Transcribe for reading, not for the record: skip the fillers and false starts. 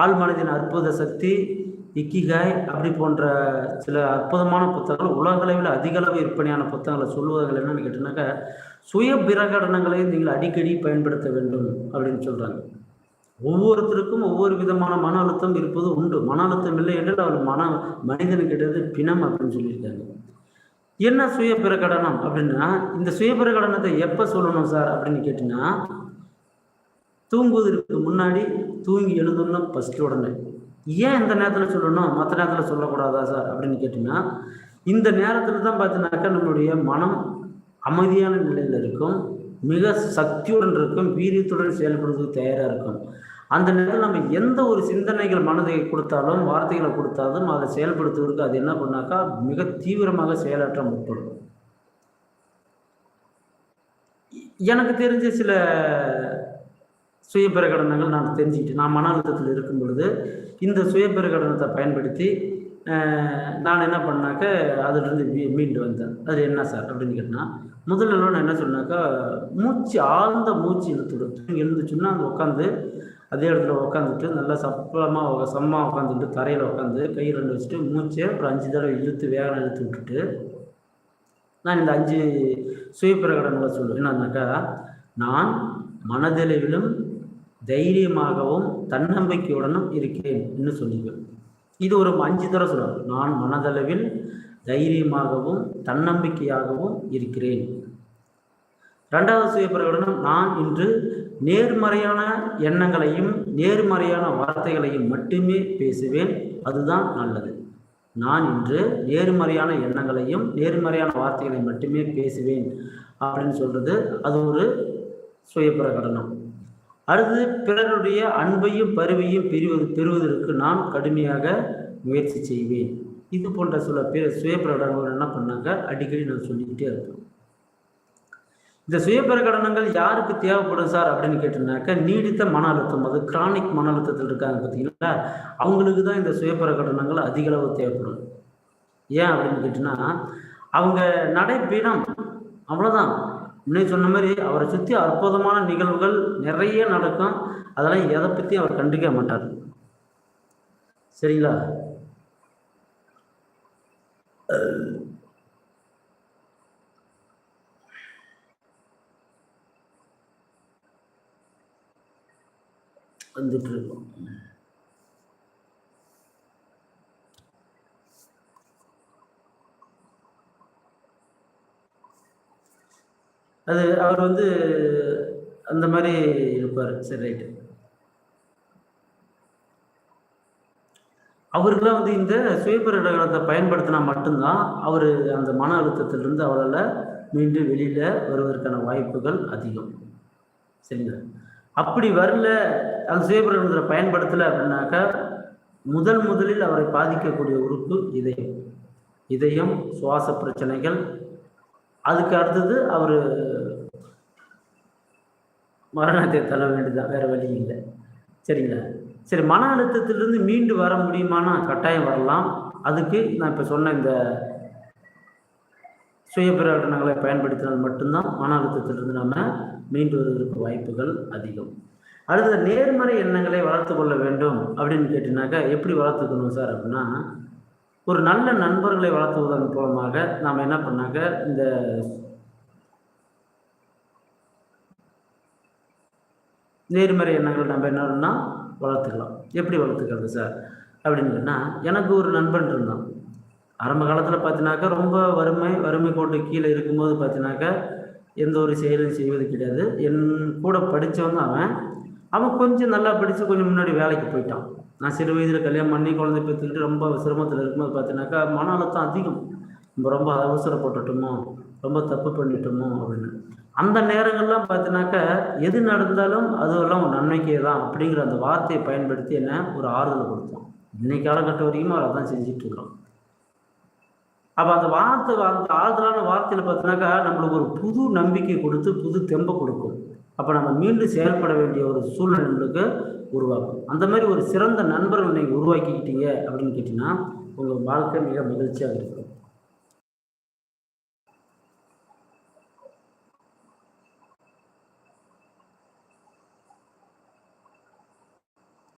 ஆழ்மனதின் அற்புத சக்தி, இக்கிகாய் அப்படி போன்ற சில அற்புதமான புத்தகங்கள் உலகளவில் அதிக அளவு விற்பனையான புத்தகங்களை சொல்லுவதில் என்னன்னு கேட்டீங்கன்னாக்கா, சுய பிரகடனங்களை நீங்கள் அடிக்கடி பயன்படுத்த வேண்டும் அப்படின்னு சொல்கிறாங்க. ஒவ்வொருத்தருக்கும் ஒவ்வொரு விதமான மன அழுத்தம் இருப்பது உண்டு. மன அழுத்தம் இல்லை என்றால் அவர் மனிதனுக்கிட்டது பிணம் அப்படின்னு சொல்லியிருக்காங்க. என்ன சுய பிரகடனம் அப்படின்னா, இந்த சுய பிரகடனத்தை எப்போ சொல்லணும் சார் அப்படின்னு கேட்டிங்கன்னா, தூங்குவதற்கு முன்னாடி, தூங்கி எழுந்தோன்னா ஃபஸ்ட்டு உடனே. ஏன் இந்த நேரத்தில் சொல்லணும், மற்ற நேரத்தில் சொல்லக்கூடாதா சார் அப்படின்னு கேட்டிங்கன்னா, இந்த நேரத்தில் தான் பார்த்தீங்கன்னாக்கா நம்மளுடைய மனம் அமைதியான நிலையில் இருக்கும், மிக சக்தியுடன் இருக்கும், வீரியத்துடன் செயல்படுவதற்கு தயாராக இருக்கும். அந்த நேரத்தில் நம்ம எந்த ஒரு சிந்தனைகள் மனதை கொடுத்தாலும், வார்த்தைகளை கொடுத்தாலும் அதை செயல்படுத்துவதற்கு அது என்ன பண்ணாக்கா மிக தீவிரமாக செயலாற்ற முற்படும். எனக்கு தெரிஞ்ச சில சுய பிரகடனங்கள் நான் தெரிஞ்சுக்கிட்டேன். நான் மன அழுத்தத்தில் இருக்கும் பொழுது இந்த சுய பிரகடனத்தை பயன்படுத்தி நான் என்ன பண்ணாக்க அதிலிருந்து மீண்டு வந்தேன். அது என்ன சார் அப்படின்னு கேட்டால், முதல்ல நான் என்ன சொன்னாக்கா, ஆழ்ந்த மூச்சு இழுத்துடும். எழுந்துச்சுன்னா அந்த உட்காந்து அதே இடத்துல உட்காந்துட்டு நல்லா சம்மா உட்காந்துட்டு தரையில் உட்காந்து கை 2 வச்சுட்டு மூச்சை ஒரு 5 தடவை வேகம் இழுத்து விட்டுட்டு நான் இந்த 5 சுய பிரகடனங்களை சொல்லுவேன். என்னன்னாக்கா, நான் மனதளவிலும் தைரியமாகவும் தன்னம்பிக்கையுடனும் இருக்கிறேன் என்று சொல்லிக்குவேன். இது ஒரு 5 தடவை சொல்லுவாங்க. நான் மனதளவில் தைரியமாகவும் தன்னம்பிக்கையாகவும் இருக்கிறேன். 2வது சுய பிரகடனம், நான் இன்று நேர்மறையான எண்ணங்களையும் நேர்மறையான வார்த்தைகளையும் மட்டுமே பேசுவேன், அதுதான் நல்லது. நான் இன்று நேர்மறையான எண்ணங்களையும் நேர்மறையான வார்த்தைகளையும் மட்டுமே பேசுவேன் அப்படின்னு சொல்கிறது அது ஒரு சுய பிரகடனம். அடுத்து, பிறருடைய அன்பையும் பரிவையும் பெறுவதற்கு நான் கடுமையாக முயற்சி செய்வேன். இது போன்ற சில சுய பிரகடனங்கள் என்ன பண்ணாங்க அடிக்கடி நான் சொல்லிக்கிட்டே இருப்பேன். இந்த சுய பிரகடனங்கள் யாருக்கு தேவைப்படும் சார் அப்படின்னு கேட்டீங்கன்னாக்கா, நீடித்த மன அழுத்தம், அது கிரானிக் மன அழுத்தத்தில் இருக்காங்க பார்த்தீங்களா, அவங்களுக்கு தான் இந்த சுய பிரகடனங்கள் அதிக அளவு தேவைப்படும். ஏன் அப்படின்னு கேட்டிங்கன்னா, அவங்க நடைபீனம் அவ்வளோதான். முன்னாடி சொன்ன மாதிரி அவரை சுற்றி அற்புதமான நிகழ்வுகள் நிறைய நடக்கும். அதெல்லாம் எதை பற்றியும் அவர் கண்டுக்க மாட்டார். சரிங்களா? வந்துட்டு இருக்கோம். அது அவர் அந்த மாதிரி இருப்பார். சரி, ரைட்டு. அவருக்கெல்லாம் இந்த சுய பிரகடனத்தை பயன்படுத்தினா மட்டும்தான் அவர் அந்த மன அழுத்தத்திலிருந்து அவரால் மீண்டும் வெளியில் வருவதற்கான வாய்ப்புகள் அதிகம். சரிங்களா? அப்படி வரல, அந்த சுய பிரகடனத்தை பயன்படுத்தலை அப்படின்னாக்கா, முதலில் அவரை பாதிக்கக்கூடிய உறுப்பு இதயம், சுவாச பிரச்சனைகள். அதுக்கு அடுத்தது அவர் மரணத்தை தள்ள வேண்டியதான், வேறு வழி இல்லை. சரிங்களா? சரி, மன அழுத்தத்திலிருந்து மீண்டு வர முடியுமானா கட்டாயம் வரலாம். அதுக்கு நான் இப்போ சொன்ன இந்த சுய பிரகடனங்களை பயன்படுத்தினால் மட்டும்தான் மன அழுத்தத்திலிருந்து நம்ம மீண்டு வருவதற்கு வாய்ப்புகள் அதிகம். அடுத்த, நேர்மறை எண்ணங்களை வளர்த்து கொள்ள வேண்டும் அப்படின்னு கேட்டிங்கனாக்கா, எப்படி வளர்த்துக்கணும் சார் அப்படின்னா, ஒரு நல்ல நண்பர்களை வளர்த்துவதன் மூலமாக நாம் என்ன பண்ணாக்க இந்த நேர்மறை எண்ணங்கள் நம்ம என்னன்னா வளர்த்துக்கலாம். எப்படி வளர்த்துக்கிறது சார் அப்படின்னு சொன்னால், எனக்கு ஒரு நண்பன் இருந்தான். ஆரம்ப காலத்தில் பார்த்தினாக்கா ரொம்ப வறுமை கோட்டு கீழே இருக்கும்போது பார்த்தினாக்கா எந்த ஒரு செயலும் செய்வது கிடையாது. என் கூட படித்தவங்க அவன் கொஞ்சம் நல்லா படித்து கொஞ்சம் முன்னாடி வேலைக்கு போயிட்டான். நான் சிறு வயதில் கல்யாணம் பண்ணி குழந்தை பெற்றுக்கிட்டு ரொம்ப சிரமத்தில் இருக்கும்போது பார்த்தினாக்கா மன அழுத்தம் அதிகம். நம்ம ரொம்ப அவசரப்பட்டுட்டோமோ, ரொம்ப தப்பு பண்ணிட்டோமோ அப்படின்னு. அந்த நேரங்கள்லாம் பார்த்தினாக்கா எது நடந்தாலும் அதெல்லாம் ஒரு நன்மைக்கே தான் அப்படிங்கிற அந்த வார்த்தையை பயன்படுத்தி என்ன ஒரு ஆறுதலை கொடுத்தோம். இன்னைக்கு காலகட்டம் வரைக்கும் அவர் அதான் செஞ்சிட்ருக்கிறோம். அப்போ அந்த ஆறுதலான வார்த்தையில் பார்த்தினாக்கா நம்மளுக்கு ஒரு புது நம்பிக்கை கொடுத்து புது தெம்பை கொடுக்கும். அப்போ நம்ம மீண்டும் செயல்பட வேண்டிய ஒரு சூழ்நிலை நம்மளுக்கு உருவாக்கும். அந்த மாதிரி ஒரு சிறந்த நண்பர்கள் நீங்கள் உருவாக்கிக்கிட்டீங்க அப்படின்னு கேட்டிங்கன்னா உங்கள் வாழ்க்கை மிக மகிழ்ச்சியாக இருக்கும்.